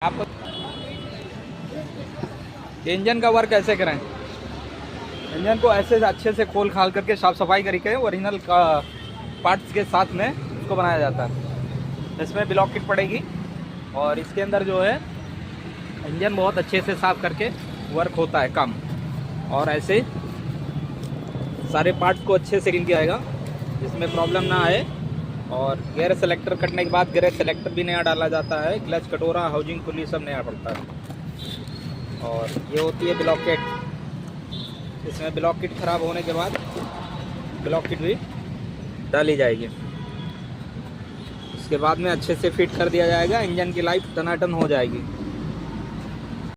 आप इंजन का वर्क ऐसे करें, इंजन को ऐसे अच्छे से खोल खाल करके साफ़ सफाई करके ओरिजिनल का पार्ट्स के साथ में उसको बनाया जाता है। इसमें ब्लॉक किट पड़ेगी और इसके अंदर जो है इंजन बहुत अच्छे से साफ़ करके वर्क होता है काम, और ऐसे सारे पार्ट्स को अच्छे से क्लीन किया जाएगा जिसमें प्रॉब्लम ना आए। और गियर सेलेक्टर कटने के बाद गियर सेलेक्टर भी नया डाला जाता है, क्लच कटोरा हाउसिंग पुली सब नया पड़ता है। और ये होती है ब्लॉक किट। इसमें ब्लॉक किट ख़राब होने के बाद ब्लॉक किट भी डाली जाएगी। उसके बाद में अच्छे से फिट कर दिया जाएगा, इंजन की लाइफ टनाटन हो जाएगी।